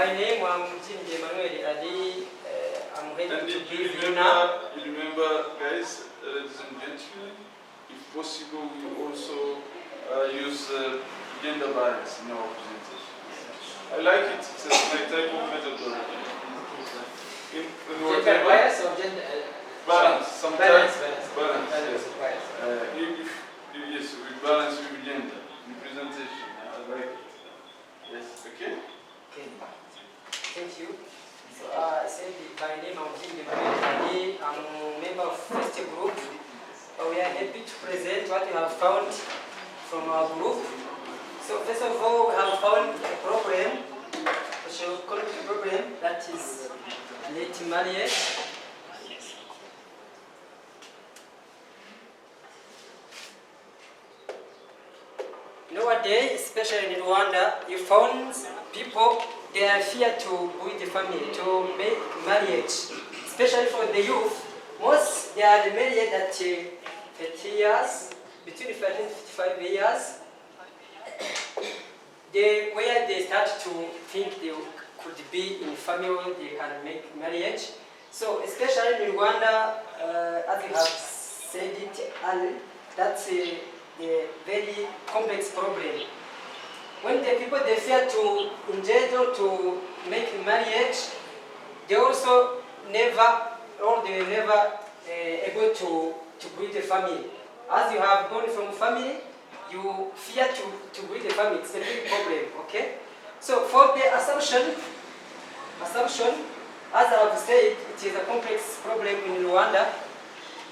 my name is Emmanuel Ali. I'm ready And to you give you now. remember, guys, ladies and gentlemen, if possible, we also use gender balance in our presentation. I like it. It's my type of methodology. In Gender bias or gender balance? Sometimes balance. If yes, we balance with gender in presentation. I like it. Yes. Okay. Okay. Thank you. So I said my name is Emmanuel Ali. I'm a member of first group. We are happy to present what we have found from our group. So first of all, we have found a problem, a socioeconomic problem, that is late marriage. Nowadays, especially in Rwanda, you found people, they are fear to build a family, to make marriage. Especially for the youth, most they are married at 30 years, between 30 and 55 years. Where they start to think they could be in family, they can make marriage. So especially in Rwanda, as you have said it earlier, that's a very complex problem. When the people they fear to engage or to make marriage, they also never able to build a family. As you have gone from family, you fear to build a family. It's a big problem. Okay. So for the assumption, as I have said, it is a complex problem in Rwanda.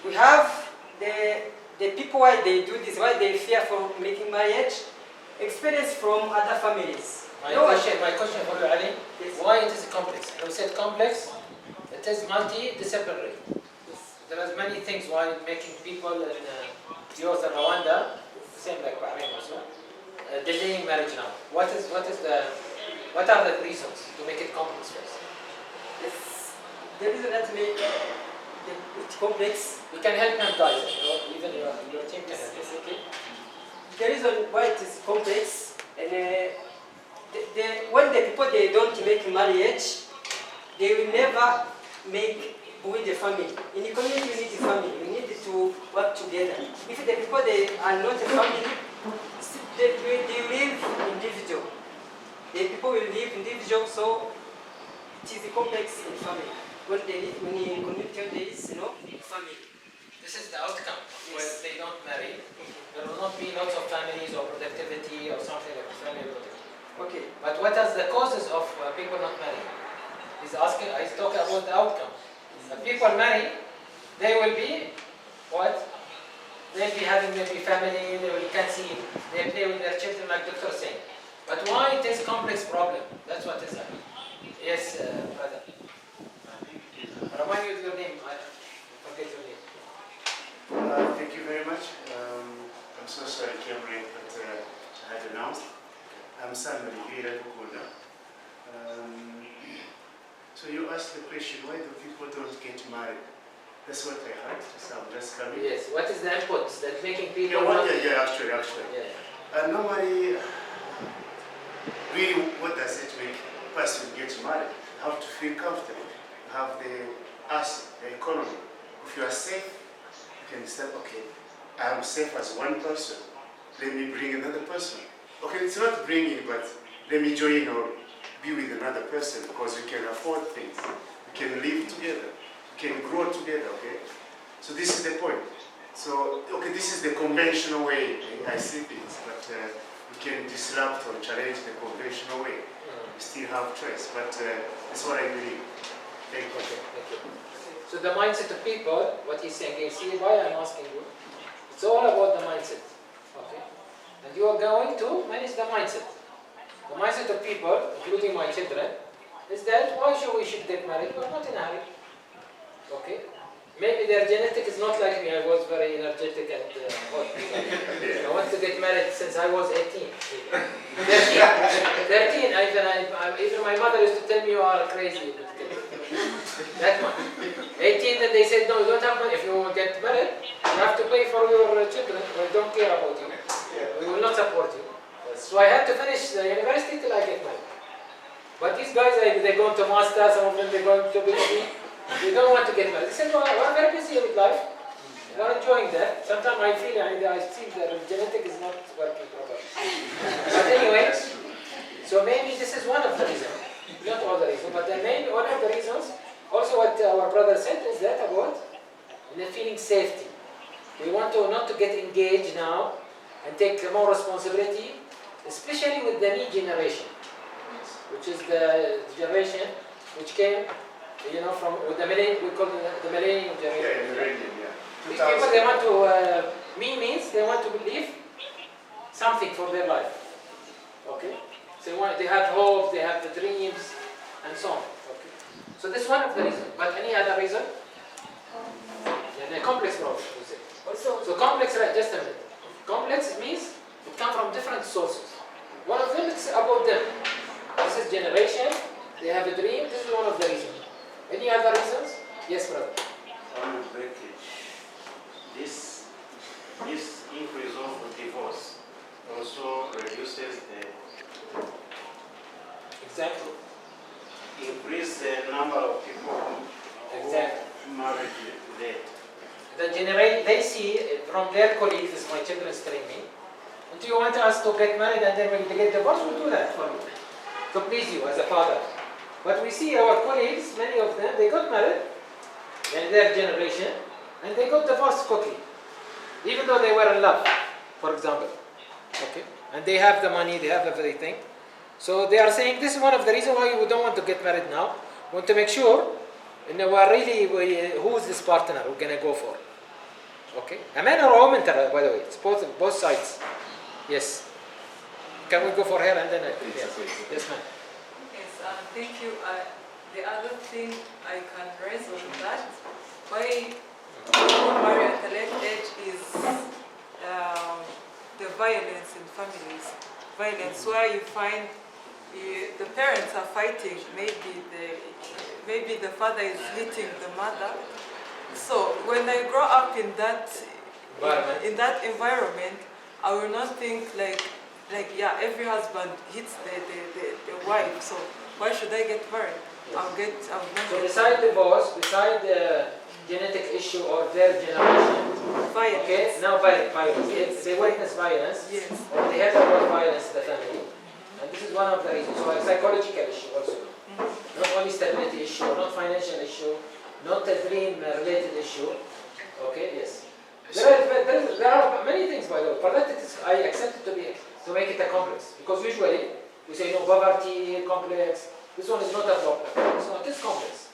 We have the people why they do this, why they fear for making marriage, experience from other families. My question for you, Ali, why it is complex? You said complex, it is multidisciplinary. There are many things why making people in youth in Rwanda, same like Bahrain also, delaying marriage now. What are the reasons to make it complex first? The reason that make it complex. We can help them guys, even your team can help. Okay. The reason why it is complex, and when the people they don't make marriage, they will never build a family. In the community, you need a family. You need to work together. If the people they are not a family, they live individual. The people will live individual, so it is a complex in family. When in community there is family. This is the outcome. Yes. Where they don't marry, there will not be lots of families or productivity or something like family productivity. Okay. But what are the causes of people not marrying? He's talking about the outcome. If people marry, they will be what? They'll be having maybe family, they will conceive, they play with their children like Dr. saying. But why it is complex problem? That's what is happening. Yes, brother. Remind me with your name. I forget your name. Thank you very much. I'm so sorry I came late, but I had announced. I'm Sam Oliveira Kukunda. So you asked the question, why do people don't get married? That's what I heard, so I'm just coming. Yes, what is the input that making people... Actually. Yeah. Normally, really, what does it make a person get married? You have to feel comfortable. You have the economy. If you are safe, you can say, okay, I am safe as one person. Let me bring another person. Okay, it's not bringing, but let me join or be with another person because we can afford things. We can live together. We can grow together, okay? So this is the point. So, okay, this is the conventional way I see things, but we can disrupt or challenge the conventional way. We still have choice, but that's what I believe. Thank you. Okay, thank you. So the mindset of people, what he's saying, you see why I'm asking you? It's all about the mindset, okay? And you are going to manage the mindset. The mindset of people, including my children, is that why should get married? We're not in a hurry, okay? Maybe their genetic is not like me. I was very energetic and hot. I want to get married since I was 18. 13. Even my mother used to tell me you are crazy. That much. 18, then they said, no, you don't have money. If you get married, you have to pay for your children. We don't care about you. We will not support you. So I had to finish the university till I get married. But these guys, they go to master, some of them they go to PhD. They don't want to get married. They say, no, we're very busy with life. We're enjoying that. Sometimes I feel that the genetic is not working properly. But anyway, so maybe this is one of the reasons. Not all the reasons, but maybe one of the reasons. Also what our brother said is that about the feeling safety. We want to not to get engaged now and take more responsibility, especially with the new generation, which is the generation which came, from with the millennium, we call it the millennium generation. Yeah, the millennium, yeah. These people, they want to, means they want to leave something for their life. Okay? So they have hope, they have the dreams, and so on. Okay? So this is one of the reasons. But any other reason? Yeah, the complex problem, you say. So complex, right, just a minute. Complex means it comes from different sources. One of them is about them. This is generation, they have a dream, this is one of the reasons. Any other reasons? Yes, brother. Family breakage. This increase of divorce also reduces Exactly. increase the number of people who married late. They see from their colleagues, as my children is telling me, do you want us to get married and then when they get divorced, we'll do that for you, to please you as a father. But we see our colleagues, many of them, they got married in their generation and they got divorced quickly, even though they were in love, for example. Okay, and they have the money, they have everything. So they are saying this is one of the reasons why we don't want to get married now. We want to make sure we're really who is this partner we're gonna go for. Okay, a man or a woman, by the way, it's both sides. Yes. Can we go for her and then yes, ma'am. Yes, thank you. The other thing I can raise on that, why people marry at a late age is the violence in families. Violence where you find the parents are fighting, maybe the father is hitting the mother. So when I grow up in that environment, I will not think like yeah, every husband hits the wife, so why should I get married? So beside divorce, beside the genetic issue or their generation, violence. Okay, now violence. Yes, they witness violence, yes, or they have about violence in the family, and this is one of the reasons. So a psychological issue also, not only stability issue, not financial issue, not a dream-related issue. Okay, yes. There are many things, by the way. But I accept it to make it a complex, because usually we say no poverty complex. This one is not a problem. It's not. It's complex,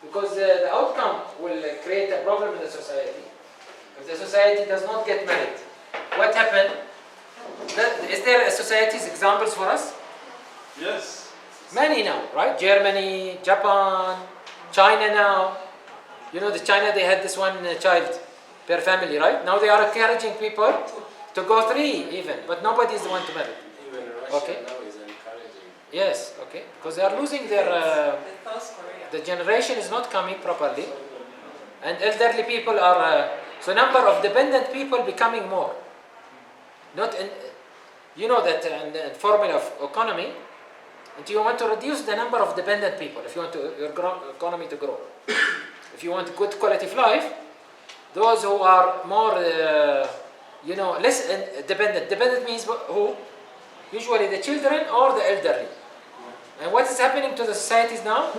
because the outcome will create a problem in the society. If the society does not get married, what happened? Is there a society's examples for us? Yes. Many now, right? Germany, Japan, China now. The China, they had this one child per family, right? Now they are encouraging people to go 3 even, but nobody is the one to marry. Even Russia Okay. now is encouraging. Yes, okay. Because they are losing their... South Korea. the generation is not coming properly. And elderly people are... so number of dependent people becoming more. Not in... You know that in the formula of economy, and you want to reduce the number of dependent people if you want your economy to grow. If you want good quality of life, those who are more, less dependent. Dependent means who? Usually the children or the elderly. And what is happening to the societies now?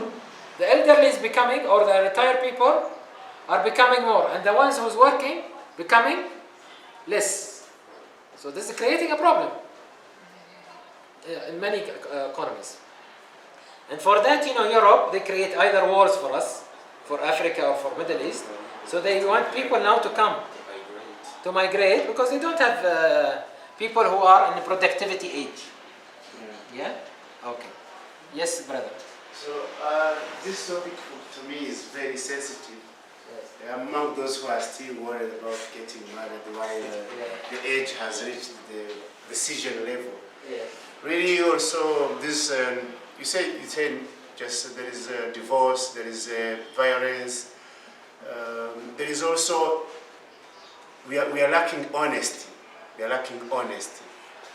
The elderly is becoming, or the retired people are becoming more, and the ones who's working becoming less. So this is creating a problem in many economies. And for that, Europe, they create either wars for us, for Africa or for Middle East. So they want people now to come, to migrate, because they don't have people who are in the productivity age. Yeah? Okay. Yes, brother. So this topic to me is very sensitive. Among those who are still worried about getting married while the age has reached the decision level. Yeah. Really, also this you said just there is divorce, there is violence, there is also we are lacking honesty. We are lacking honesty.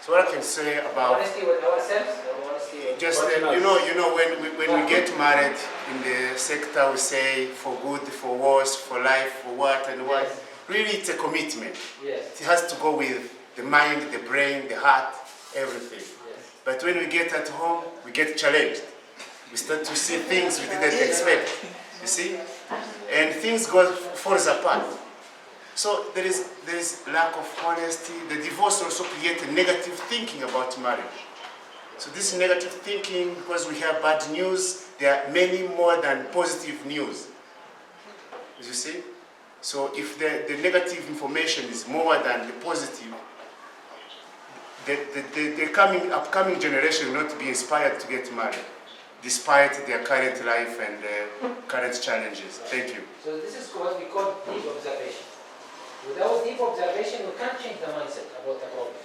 So what I can say about Honesty with ourselves, or honesty with just when we get married in the sector, we say for good, for worse, for life, for what and what. Yes. Really, it's a commitment. Yes. It has to go with the mind, the brain, the heart, everything. Yes. But when we get at home, we get challenged. We start to see things we didn't expect. You see, and things falls apart. So there is lack of honesty. The divorce also creates negative thinking about marriage. So this negative thinking, because we have bad news, there are many more than positive news. You see? So if the negative information is more than the positive, the upcoming generation will not be inspired to get married, despite their current life and current challenges. Thank you. So this is what we call deep observation. Without deep observation, we can't change the mindset about the problem.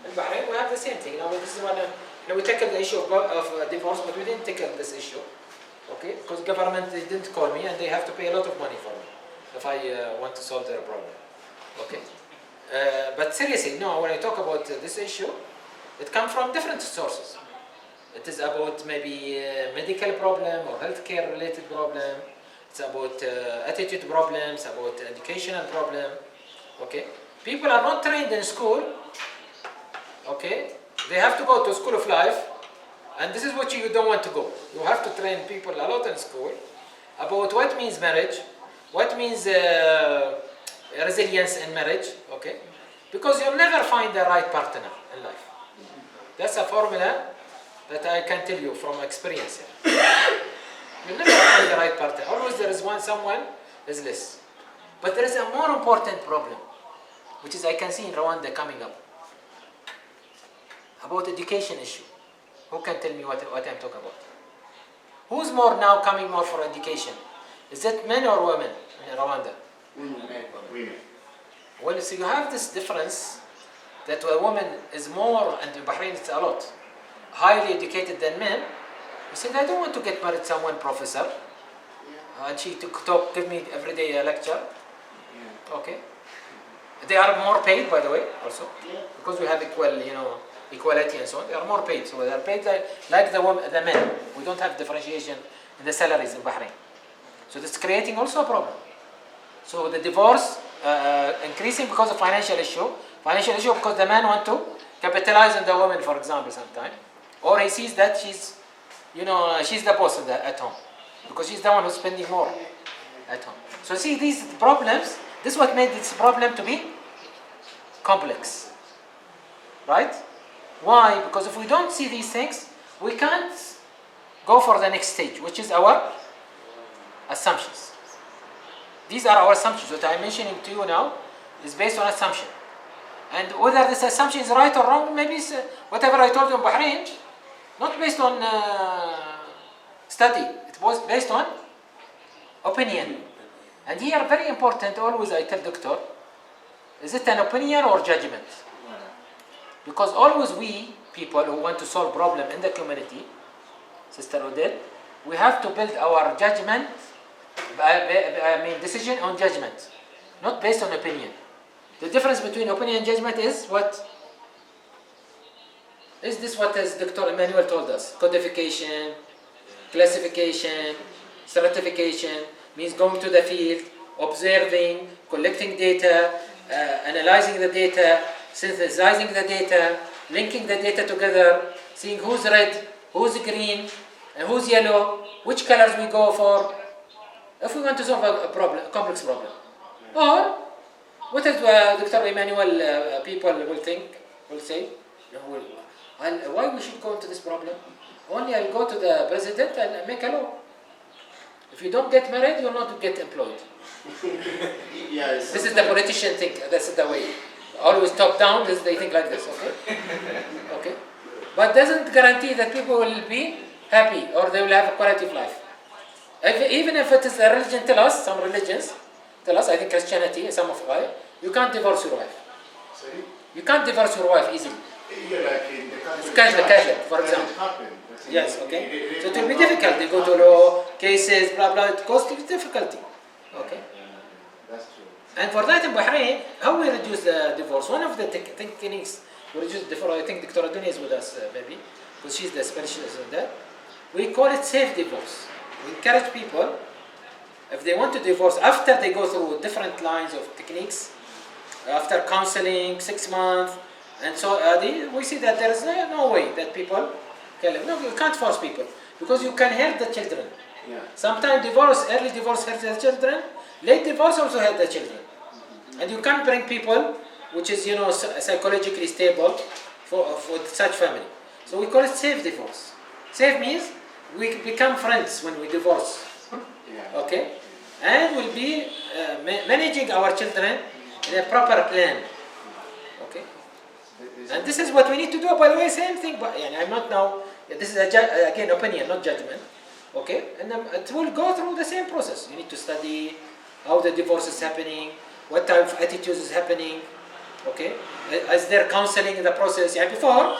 In Bahrain, we have the same thing. This is one. We tackled the issue of divorce, but we didn't tackle this issue, okay? Because government they didn't call me, and they have to pay a lot of money for me if I want to solve their problem, okay? But seriously, no. When I talk about this issue, it comes from different sources. It is about maybe medical problem or healthcare related problem. It's about attitude problems, about educational problem, okay? People are not trained in school, okay? They have to go to school of life, and this is what you don't want to go. You have to train people a lot in school about what means marriage, what means resilience in marriage, okay? Because you'll never find the right partner in life. That's a formula that I can tell you from experience here. You'll never find the right partner. Always there is someone is less. But there is a more important problem, which is I can see in Rwanda coming up. About education issue. Who can tell me what I'm talking about? Who's more now coming more for education? Is it men or women in Rwanda? Women. Well, so you have this difference that a woman is more, and in Bahrain it's a lot, highly educated than men. He said, I don't want to get married to someone professor. And she give me every day a lecture. Okay. They are more paid, by the way, also. Because we have equality and so on. They are more paid. So they are paid like the men. We don't have differentiation in the salaries in Bahrain. So this is creating also a problem. So the divorce increasing because of financial issue. Financial issue because the man want to capitalize on the woman, for example, sometimes. Or he sees that she's the boss at home. Because she's the one who's spending more at home. So see, these problems, this is what made this problem to be complex. Right? Why? Because if we don't see these things, we can't go for the next stage, which is our assumptions. These are our assumptions. What I'm mentioning to you now is based on assumption. And whether this assumption is right or wrong, maybe it's, whatever I told you in Bahrain, not based on study. It was based on opinion. And here, very important, always I tell doctor, is it an opinion or judgment? Because always we, people who want to solve problem in the community, Sister Odette, we have to build our judgment, decision on judgment, not based on opinion. The difference between opinion and judgment is what? Is this what as Dr. Emmanuel told us? Codification, classification, stratification, means going to the field, observing, collecting data, analyzing the data, synthesizing the data, linking the data together, seeing who's red, who's green, and who's yellow, which colors we go for, if we want to solve a complex problem. Or, what is Dr. Emmanuel people will say, why we should go into this problem? Only I'll go to the president and make a law. If you don't get married, you'll not get employed. This is the politician think, that's the way. Always top down, they think like this, okay? Okay? But doesn't guarantee that people will be happy or they will have a quality of life. Even if it is a religion tell us, some religions tell us, I think Christianity, some of them, you can't divorce your wife. Sorry? You can't divorce your wife easily. Yeah, like in the country. Catholic, for example. Yes, okay. So it will be difficult. They go to law, cases, blah, blah. It causes difficulty. Okay. That's true. And for that in Bahrain, how we reduce the divorce? One of the techniques we just I think Dr. Adunia is with us maybe, because she's the specialist in that. We call it safe divorce. We encourage people, if they want to divorce, after they go through different lines of techniques, after counseling, 6 months, and so we see that there is no way that people can. No, you can't force people, because you can hurt the children. Yeah. Sometimes early divorce hurts the children, late divorce also hurts the children. And you can't bring people which is, psychologically stable for such family. So we call it safe divorce. Safe means we become friends when we divorce. Yeah. Okay? And we'll be managing our children in a proper plan. Okay? And this is what we need to do. By the way, same thing, but I'm not now, this is again opinion, not judgment. Okay? And it will go through the same process. You need to study how the divorce is happening, what type of attitudes is happening. Okay? Is there counseling in the process? Yeah, before,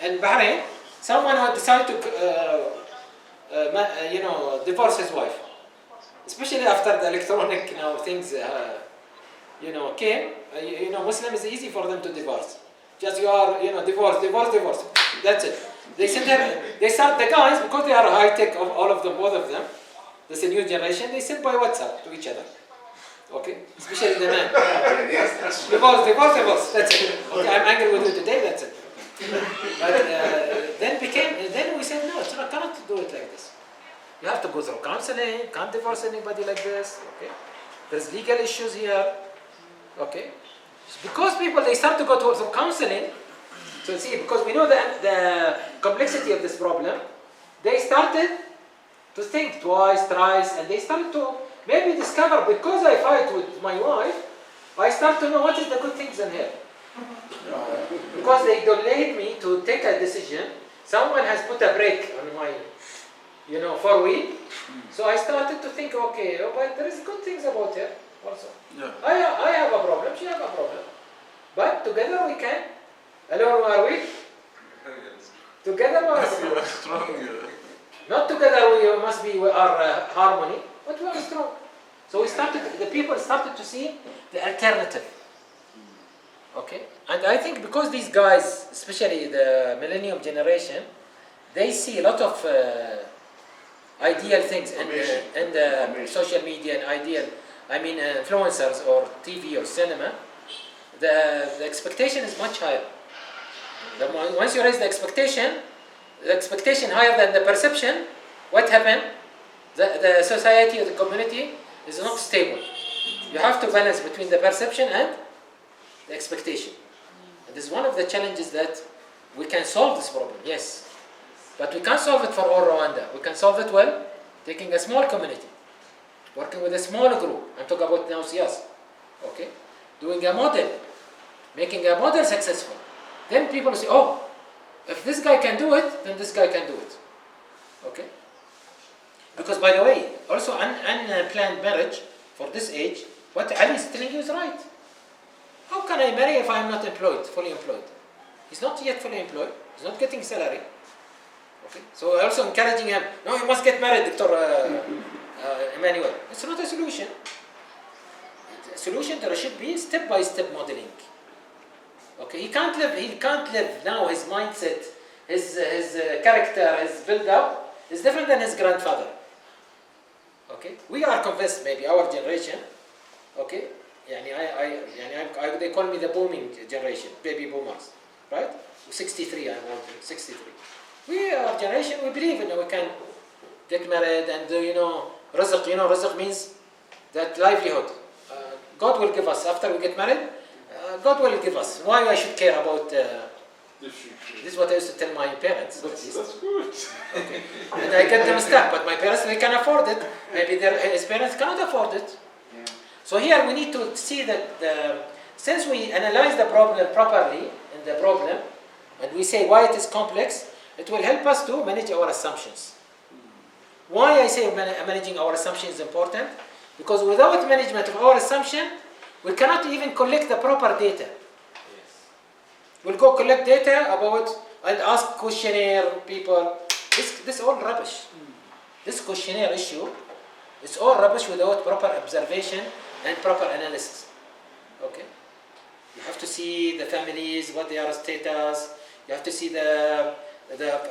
in Bahrain, someone would decide to divorce his wife. Especially after the electronic things came, Muslim is easy for them to divorce. Just you are, divorce. That's it. They start the guys, because they are high tech, all of them, both of them. This is a new generation. They send by WhatsApp to each other. Okay, especially the man. Divorce. That's it. Okay, I'm angry with you today. That's it. But then we said no, I cannot do it like this. You have to go through counseling. Can't divorce anybody like this. Okay, there's legal issues here. Okay, because people they start to go through counseling. So see, because we know the complexity of this problem, they started to think twice, thrice, and they started to maybe discover, because I fight with my wife, I start to know what is the good things in her. Because they delayed me to take a decision. Someone has put a brake on my, 4-wheel. So I started to think, okay, but there is good things about her also. Yeah. I have a problem, she has a problem. But together we can. Alone are we? Together we are Strong. Not together we are harmony, but we are strong. So the people started to see the alternative. Okay? And I think because these guys, especially the millennium generation, they see a lot of ideal things in social media and influencers or TV or cinema. The expectation is much higher. Once you raise the expectation higher than the perception, what happened? The society or the community is not stable. You have to balance between the perception and the expectation. And this is one of the challenges that we can solve this problem, yes. But we can't solve it for all Rwanda. We can solve it well, taking a small community, working with a small group. I'm talking about now CS. Okay? Doing a model, making a model successful. Then people say, oh, if this guy can do it, then this guy can do it. Okay? Because by the way, also unplanned marriage for this age, what Ali is telling you is right. How can I marry if I'm not fully employed? He's not yet fully employed. He's not getting salary. Okay? So we're also encouraging him, no, you must get married, Dr. Emmanuel. It's not a solution. The solution there should be step-by-step modeling. Okay, he can't live now. His mindset, his character, his build-up is different than his grandfather. Okay, we are convinced, maybe our generation. Okay, they call me the booming generation, baby boomers, right? 63, I'm old, 63. We are generation. We believe we can get married and rizq. Rizq means that livelihood. God will give us after we get married. God will give us. Why I should care about this is what I used to tell my parents. That's good. Okay. And I get them stuck, but my parents, they can afford it. Maybe his parents cannot afford it. Yeah. So here we need to see that since we analyze the problem properly in the problem, and we say why it is complex, it will help us to manage our assumptions. Why I say managing our assumptions is important? Because without management of our assumption, we cannot even collect the proper data. Yes. We'll go collect data about and ask questionnaire people. This all rubbish. This questionnaire issue is all rubbish without proper observation and proper analysis. Okay? You have have to see the families, what they are status. You have to see the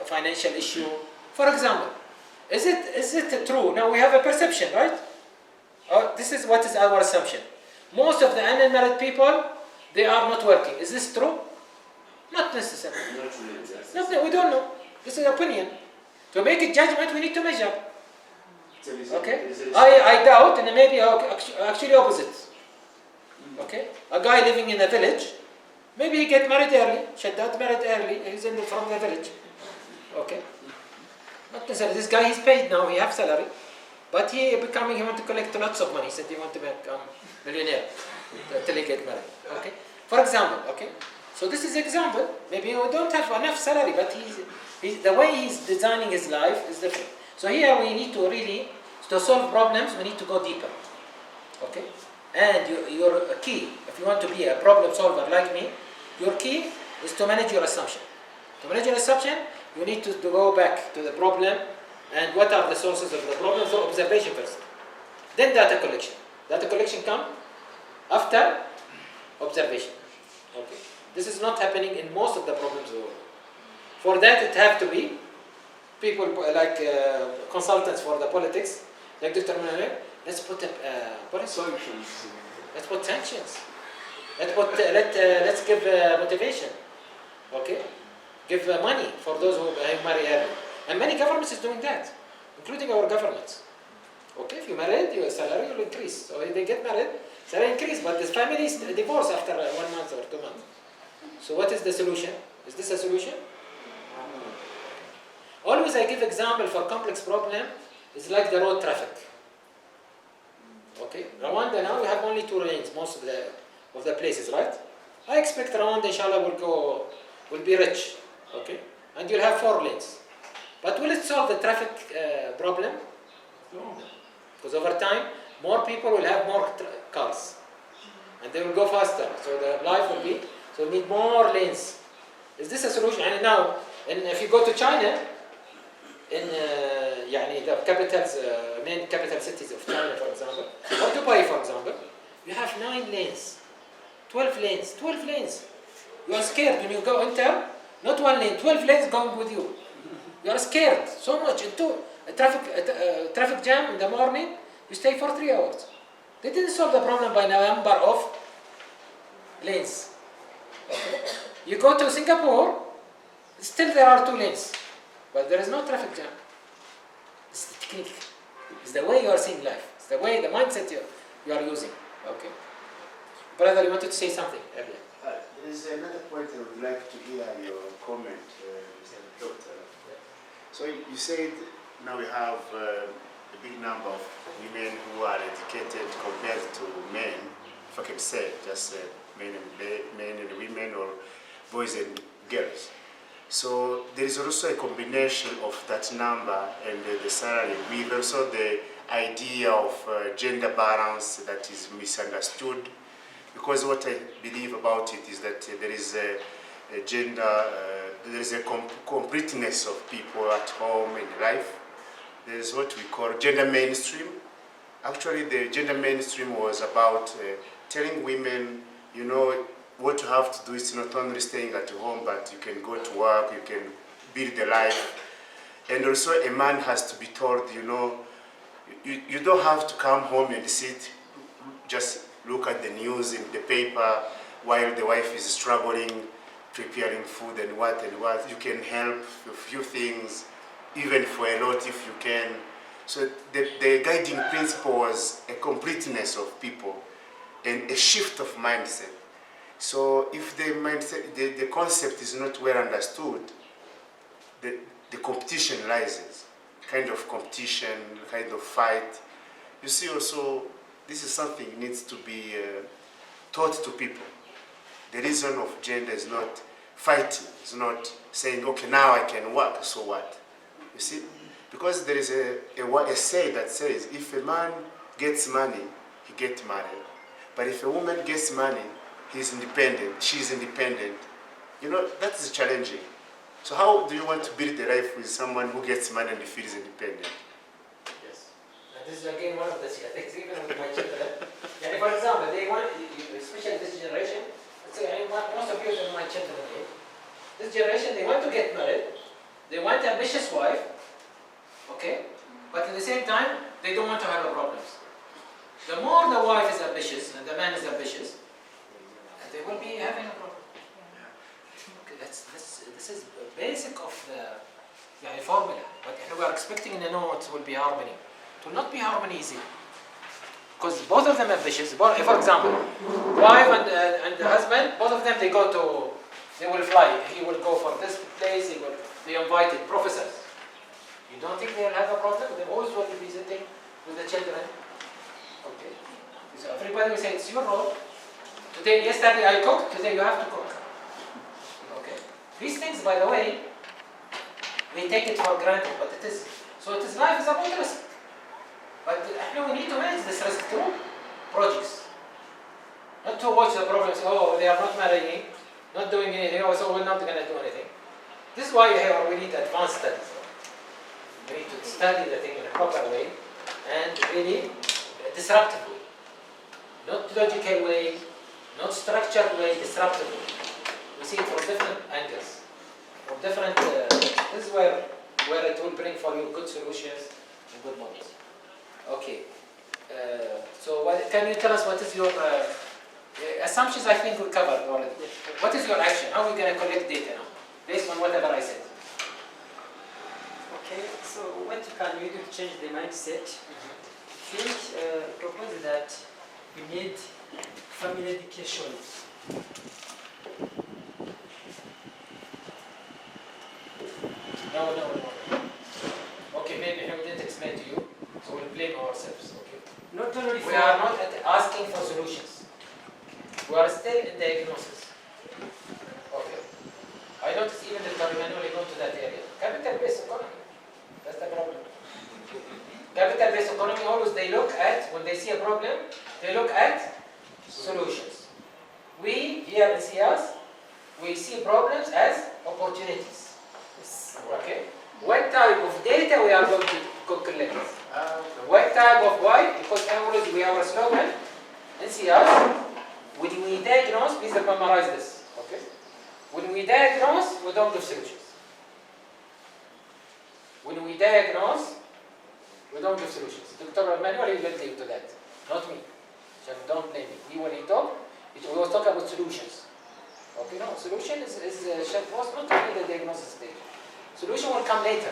financial issue. For example, is it true? Now we have a perception, right? This is what is our assumption. Most of the unmarried people, they are not working. Is this true? Not necessarily. No, we don't know. This is opinion. To make a judgment, we need to measure. Okay? I doubt, and maybe actually opposite. Okay? A guy living in a village, maybe he get married early. Shaddad married early. He's from the village. Okay? Not necessarily. This guy is paid now. He has salary. But he want to collect lots of money. He said he want to become millionaire until he get married. Okay? For example, okay? So this is example. Maybe he don't have enough salary, but the way he's designing his life is different. So here we need to really, to solve problems, we need to go deeper. Okay? And your key, if you want to be a problem solver like me, your key is to manage your assumption. To manage your assumption, you need to go back to the problem and what are the sources of the problem. So observation first. Then data collection. Data collection comes after observation. Okay. This is not happening in most of the problems of the world. For that, it have to be people like consultants for the politics, like Dr. Munawir. Let's put sanctions. Let's put sanctions. Let's give motivation. Okay, give money for those who marry early, and many governments is doing that, including our governments. Okay, if you married, your salary will increase. So if they get married, salary increase, but the family is divorced after 1 month or 2 months. So what is the solution? Is this a solution? Always I give example for complex problem. It's like the road traffic. Okay, Rwanda now we have only 2 lanes most of the places, right? I expect Rwanda inshallah will be rich. Okay, and you'll have 4 lanes. But will it solve the traffic problem? No. Because over time, more people will have more cars, and they will go faster. So the life will be. So we need more lanes. Is this a solution? And now, if you go to China, in the capitals, main capital cities of China, for example, or Dubai, for example, you have 9 lanes, 12 lanes, 12 lanes. You are scared when you go enter, not 1 lane, 12 lanes going with you. You are scared so much. Into a traffic jam in the morning, you stay for 3 hours. They didn't solve the problem by number of lanes. Okay. You go to Singapore, still there are 2 lanes, but there is no traffic jam. It's the technique. It's the way you are seeing life. It's the way, the mindset you are using. Okay. Brother, you wanted to say something earlier. There is another point I would like to hear your comment, Mr. Doctor. Yeah. So you said now we have a big number of women who are educated compared to men, if I can say, just men and women, or boys and girls. So there is also a combination of that number and the salary with also the idea of gender balance that is misunderstood. Because what I believe about it is that there is a gender, there is a completeness of people at home and life. There is what we call gender mainstream. Actually, the gender mainstream was about telling women, you know, what you have to do is not only staying at home, but you can go to work, you can build a life. And also a man has to be told, you know, you don't have to come home and sit, just look at the news in the paper while the wife is struggling, preparing food and what. You can help a few things, even for a lot if you can. So the guiding principle was a completeness of people and a shift of mindset. So if the mindset, the concept is not well understood, the competition rises, kind of competition, kind of fight. You see also, this is something that needs to be taught to people. The reason of gender is not fighting, it's not saying, okay, now I can work, so what? You see? Because there is a say that says, if a man gets money, he gets married. But if a woman gets money, he's independent, she's independent. You know, that is challenging. So how do you want to build a life with someone who gets money and feels independent? Yes. And this is again one of the things, even with my children. And for example, they want, especially this generation, children age. This generation, they want to get married, they want an ambitious wife, okay? But at the same time, they don't want to have problems. The more the wife is ambitious and the man is ambitious, they will be having a problem. Okay, this is basic of the formula. But if we are expecting in the notes will be harmony. It will not be harmony easy. Because both of them ambitious. For example, wife and the husband, both of them they will fly. He will go for this place, they invited professors. You don't think they'll have a problem? They always will be visiting with the children. Okay. So everybody will say it's your role. Yesterday I cooked, today you have to cook. Okay. These things, by the way, we take it for granted, but it is life is about risk. But we need to manage this risk through projects. Not to watch the problems, they are not marrying, not doing anything, so we're not going to do anything. This is why we need advanced studies. We need to study the thing in a proper way and really disruptive way. Not logical way, not structured way, disruptive way. We see it from different angles, from different. This is where it will bring for you good solutions and good models. Okay. So can you tell us what is your assumptions? I think we covered already. What is your action? How are we going to collect data now, based on whatever I said? Okay. So what can we do to change the mindset? I think propose that we need family education. No. Okay, maybe we didn't explain to you, so we'll blame ourselves. Okay. Not only We are not asking for solutions. We are still in diagnosis. Okay. I noticed even the terminology going to that area. Capital-based economy. That's the problem. Capital-based economy, always they look at, when they see a problem, they look at solutions. We, here in CS, we see problems as opportunities. Okay? What type of data we are going to collect? What type of why? Because always we have a slogan in CS, when we diagnose, please memorize this. Okay? When we diagnose, we don't give solutions. When we diagnose, we don't give solutions. Dr. Emmanuel will lead you to that, not me. So don't blame me. When he talk, we always talk about solutions. Okay, no, solution was not only the diagnosis stage. Solution will come later.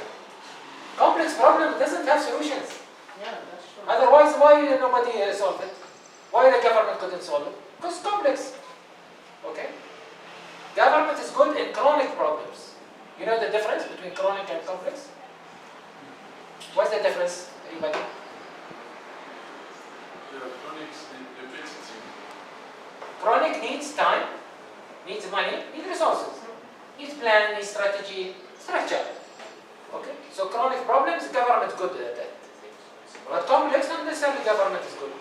Complex problem doesn't have solutions. Yeah, that's true. Otherwise, why nobody solved it? Why the government couldn't solve it? Because it's complex. Okay? Government is good in chronic problems. You know the difference between chronic and complex? What's the difference? Anybody? Chronic needs time, needs money, needs resources, needs plan, needs strategy, structure. Okay? So chronic problems, government is good at that. But complex, not necessarily government is good.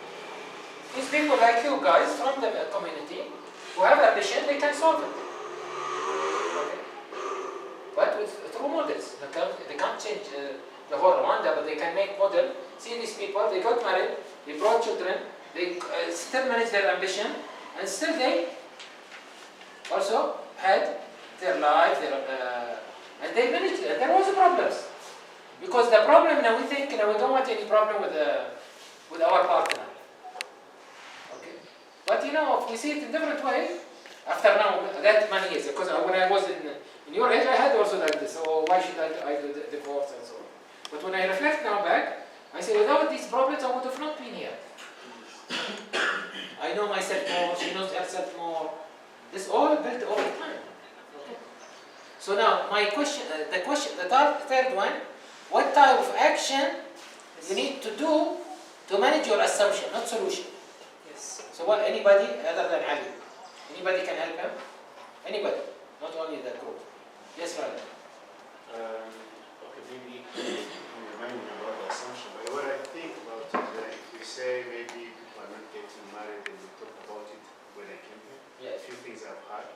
These people like you guys from the community who have ambition, they can solve it. Okay? But through models. They can't change the whole Rwanda, but they can make model. See these people, they got married, they brought children, they still manage their ambition, and still they also had their life, and they managed it. There was problems. Because the problem now we think, we don't want any problem with our partner. Okay? But if we see it in different way, after now, that many years, because when I was in your age, I had also like this, so why should I do the divorce and so on. But when I reflect now back, I say without these problems, I would have not been here. I know myself more, she knows herself more. This all built over time. Okay. So now, my question, the third one, what type of action you need to do to manage your assumption, not solution? Yes. So what, anybody other than Ali? Anybody can help him? Anybody, not only the group. Yes, Ryan. Okay, maybe remind me about the assumption, but what I think about it, if we say maybe people are not getting married and we talk about it when I came here, Yes. a few things I've heard.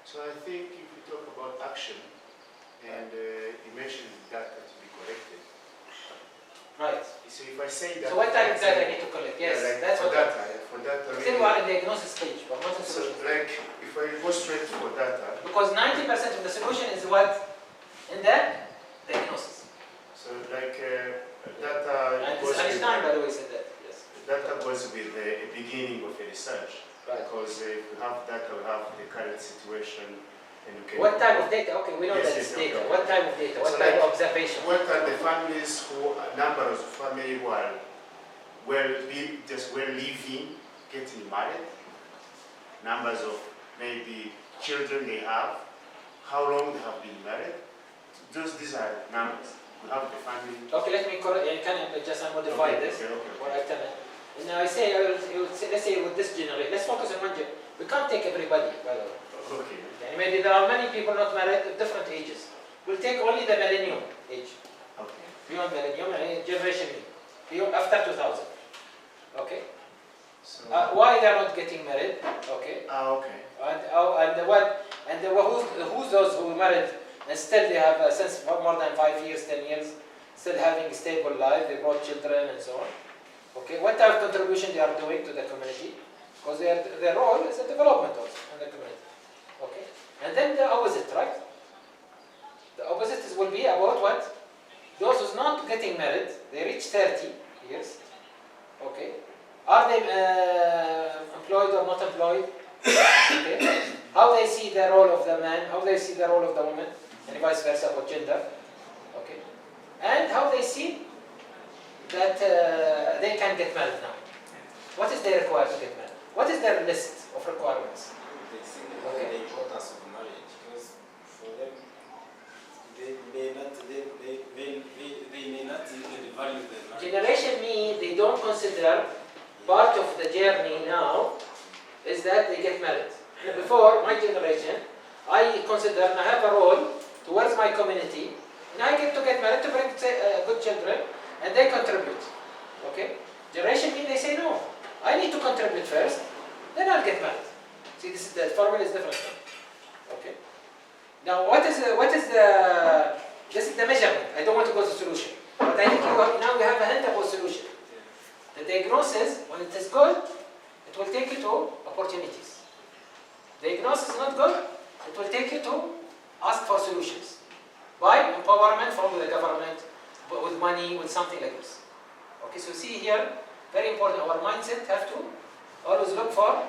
So I think if we talk about action, and you mentioned data to be collected. Right. So if I say that... So what type of data I need to collect? Yes, yeah, like that's for what data. For data, still we are in the diagnosis stage, but not in so solution. like if I go straight for data, because 90% of the solution is what? In the diagnosis. So like data And goes Einstein, by with, the way, said that. Yes. data goes with the beginning of a research. Right. Because if we have data, we have the current situation, and we can. What type of data? Okay, we know Yes, that yes, it's data. okay. What type of data? What So type like- of observation? What are the families who, numbers of family who are just well living, getting married, numbers of maybe children they have, how long they have been married. These are numbers. We have the family. Okay, let me correct. Can I just modify Okay, this? okay, okay. What I tell it. And I say, let's say with this generation, let's focus on one generation. We can't take everybody, by the way. Okay. Okay, maybe there are many people not married at different ages. We'll take only the millennium age. Okay. Beyond millennium, generation beyond after 2000. Okay. So, Why they are not getting married? Okay. okay. And who's those who married and still they have since more than 5 years, 10 years, still having a stable life. They brought children and so on. Okay. What type of contribution they are doing to the community? Because their role is a development also in the community. Okay. And then the opposite, right? The opposite will be about what? Those who's not getting married, they reach 30 years. Okay. Are they employed or not employed? Okay. How they see the role of the man, how they see the role of the woman, and vice versa for gender. Okay. And how they see that they can get married now. What is they required to get married? What is their list of requirements? They see the importance of marriage because for them, they may not even value their marriage. Generation Me, they don't consider part of the journey now is that they get married. Before my generation, I consider I have a role towards my community, and I get to get married to bring good children, and they contribute. Okay? Generation Me, they say no. I need to contribute first, then I'll get married. See, the formula is different. Okay? Now, this is the measurement. I don't want to go to solution, but I think now we have a hint about solution. The diagnosis, when it is good, it will take you to opportunities. Diagnosis is not good, it will take you to ask for solutions. By empowerment from the government, with money, with something like this. Okay, so see here, very important, our mindset have to always look for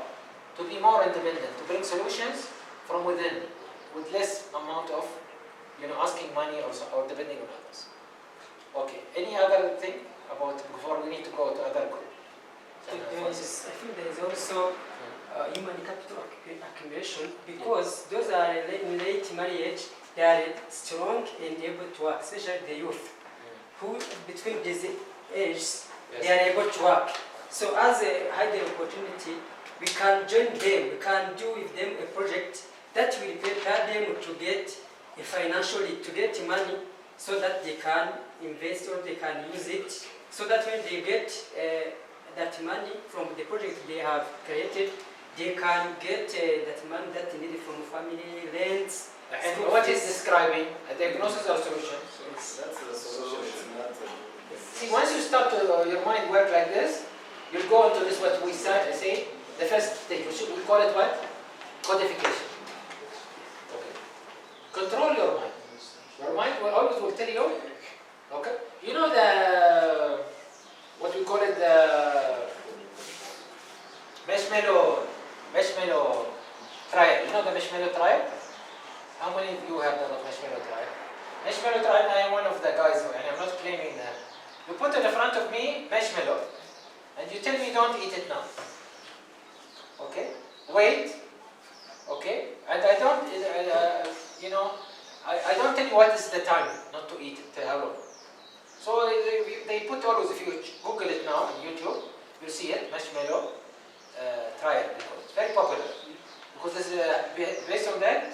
to be more independent, to bring solutions from within, with less amount of, asking money or depending on others. Okay, any other thing about, before we need to go to other group? I think there is also human capital accumulation because those are in late marriage, they are strong and able to work, especially the youth who between these ages, they are able to work. So as a higher opportunity, we can join them, we can do with them a project that will prepare them to get financially, to get money so that they can invest or they can use it, so that when they get that money from the project they have created, they can get that money that they need from family, rents. And what is describing a diagnosis or solution? That's the solution. It's not See, once you start to your mind work like this, you'll go into this what we say, the first stage, we call it what? Codification. Okay. Control your mind. Your mind will always tell you, okay? You know what we call it, the marshmallow trial. You know the marshmallow trial? How many of you have done the marshmallow trial? Marshmallow trial, I am one of the guys, and I'm not claiming that. You put in front of me marshmallow, and you tell me don't eat it now. Okay? Wait. Okay? And I don't, I don't tell you what is the time not to eat it, how long. So they put always, if you Google it now on YouTube, you'll see it, marshmallow trial, because it's very popular. Because this is, based on that,